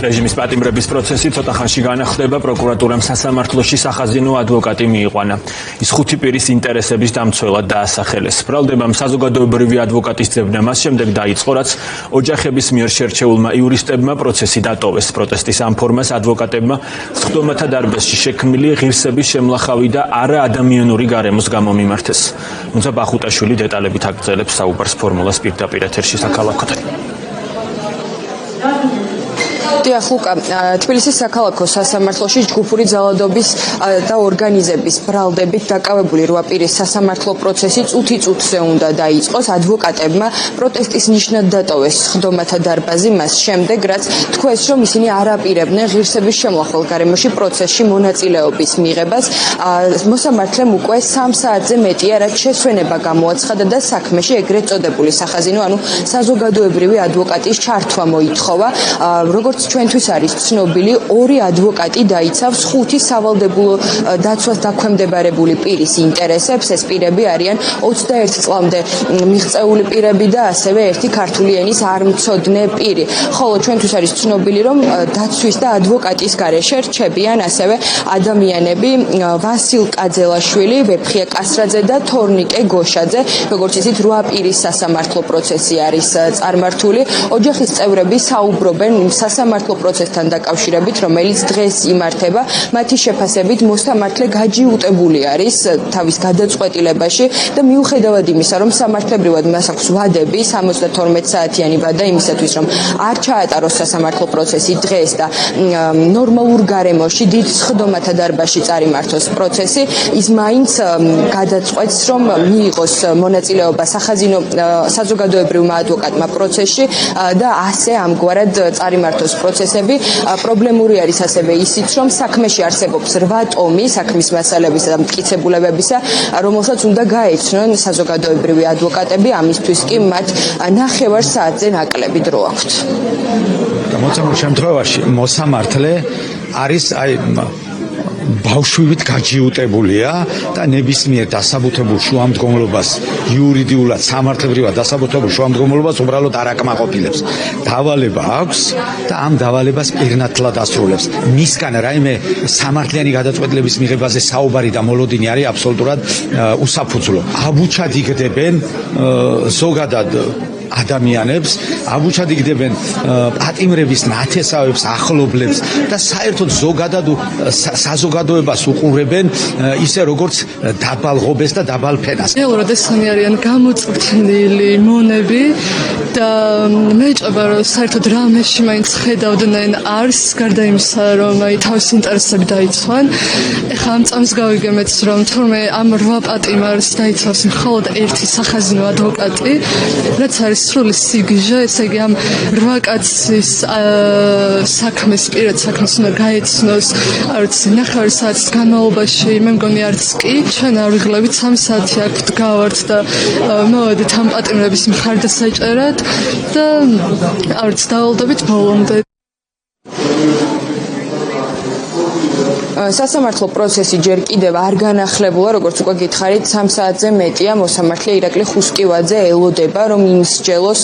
რეჟიმის პატიმრების პროცესი ცოტა ხანში განახლდება. პროკურატურამ სასამართლოში სახაზინო ადვოკატი მიიყვანა. ის 5 პირის ინტერესების დამცველად დაასახელეს. ბრალდებამ საზოგადოებრივი ადვოკატის ძებნა მას შემდეგ დაიწყო, რაც ოჯახების მიერ შერჩეულმა იურისტებმა პროცესი დატოვეს. პროტესტის ამ ფორმას ადვოკატებმა სხდომათა დარბაზში შექმნილი ღირსების შემლახავი და არაადამიანური გარემოს გამო მიმართეს. თუმცა ბახუტაშვილი დეტალებით აგრძელებს საუბარს ფორმულას პირდაპირ ეთერში საქალაქოდან. Ლუკა, თბილისის საქალაქო სასამართლოში ჯგუფური ძალადობის და ორგანიზების ბრალდებით დაკავებული 8 პირის სასამართლო პროცესი წუთი-წუთზე უნდა დაიწყოს. ადვოკატებმა პროტესტის ნიშნად დატოვეს სხდომათა დარბაზი მას შემდეგ, რაც თქვეს, რომ ისინი არ აპირებდნენ ღირსების შემლახვალ გარემოში პროცესში მონაწილეობის მიღებას. მოსამართლემ უკვე 3 საათზე მეტია, რაც შესვენება გამოაცხადა და საქმეში ეგრეთ წოდებული სახაზინო, ანუ საზოგადოებრივი ადვოკატის ჩართვა მოითხოვა. როგორც ჩვენთვის არის ცნობილი, 2 ადვოკატი დაიცავს 5 სავალდებულო დაცვას დაქვემდებარებული პირის ინტერესებს. ეს პირები არიან 21 წლამდე მიღწეული პირები და ასევე ერთი ქართული ენის არ მცოდნე პირი. ხოლო ჩვენთვის არის ცნობილი, რომ დაცვის და ადვოკატის გარეშე რჩებიან ასევე ადამიანები ვასილ კაძელაშვილი, ვერფხია კასრაძე და თორნიკე გოშაძე. როგორც იცით, 8 პირის სასამართლო პროცესი არის წარმართული. ოჯახის წევრები საუბრობენ სასამართლო პროცესთან დაკავშირებით, რომელიც დღეს იმართება. მათი შეფასებით მოსამართლე გაჯიუტებული არის თავის გადაწყვეტილებაში და მიუხედავად იმისა, რომ სამართლებრივად მას აქვს ვადები, 72 საათიანი ვადა იმისათვის, რომ არ ჩაატაროს სასამართლო პროცესი დღეს და ნორმალურ გარემოში დიდ სხდომათა დარბაზში წარიმართოს პროცესი, ის მაინც გადაწყვეტს, რომ მიიღოს მონაწილეობა სახაზინო საზოგადოებრივმა ადვოკატმა პროცესში და ასე ამგვარად წარიმართოს პროცესები. პრობლემური არის ასევე ისიც, რომ საქმეში არსებობს 8 ტომი საქმის მასალებისა და მტკიცებულებებისა, რომელსაც უნდა გაეცნონ საზოგადოებრივი ადვოკატები, ამისთვის კი მათ 9 საათზე ნაკლები დრო აქვთ. მოცემულ შემთხვევაში მოსამართლე არის ბავშვივით გაჯიუტებულია და ნებისმიერ დასაბუთებულ შუამდგომლობას იურიდიულად სამართლებრივად დასაბუთებულ შუამდგომლობას უბრალოდ არ აკმაყოფილებს. დავალება აქვს და ამ დავალებას პირნათლად ასრულებს. მისგან რაიმე სამართლიანი გადაწყვეტილების მიღებაზე საუბარი და მოლოდინი არის აბსოლუტურად უსაფუძვლო. აბუჩად იგდებენ ზოგადად ადამიანებს, აბუჩად იგდებენ პატიმრების ნათესავებს, ახლობლებს და საერთოდ ზოგადად საზოგადოებას უყურებენ ისე როგორც დაბალ ღობეს და დაბალ ფენას. რეალურად ესენი არიან გამოწვრთნილი მონები და მეჭება, რომ საერთოდ რამეში მაინც ხედავდნენ არს, გარდა იმისა, რომ თავის ინტერესები დაიცვან. ეხლა ამ წამს გავიგებთ, რომ თურმე ამ 8 პატიმარს დაიცავს მხოლოდ ერთი სახაზინო ადვოკატი, რაც არის სრული სიგიჟე, ესე იგი ამ 8 კაცის საქმეს პირად საქმეს უნდა გაეცნოს, არც 9 საათის განმავლობაში, მე მგონი არც კი. ჩვენ არ ვიღლებით 3 საათი აქ ვდგავართ და მოვედით ამ პატიმრების მხარდასაჭერად და არც დავალდებით ბოლომდე. სასამართლო პროცესი ჯერ კიდევ არ განახლებულა, როგორც უკვე გითხარით, 3 საათზე მეტია. მოსამართლე ირაკლი ხუსკივაძე ელოდება, რომ იმსჯელოს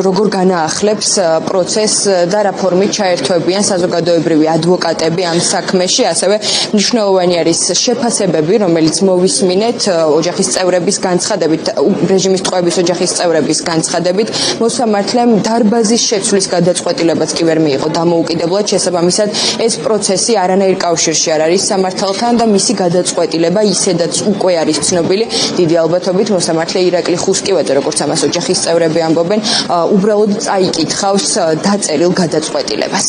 როგორ განაახლებს პროცესს და რა ფორმით ჩაერთვებიან საზოგადოებრივი ადვოკატები ამ საქმეში. ასევე მნიშვნელოვანი არის შეფასებები, რომელიც მოვისმინეთ ოჯახის წევრების განცხადებით, რეჟიმის ტყვეების ოჯახის წევრების განცხადებით. მოსამართლემ დარბაზის შეცვლის გადაწყვეტილებაც კი ვერ მიიღო დამოუკიდებლად. შესაბამისად, ეს პროცესი არანაირ კავშირში არ არის სამართალთან და მისი გადაწყვეტილება ისედაც უკვე არის ცნობილი. დიდი ალბათობით მოსამართლე ირაკლი ხუსკივაძე, როგორც ამას ოჯახის წევრები ამბობენ, უბრალოდ წაიკითხავს დაწერილ გადაწყვეტილებას.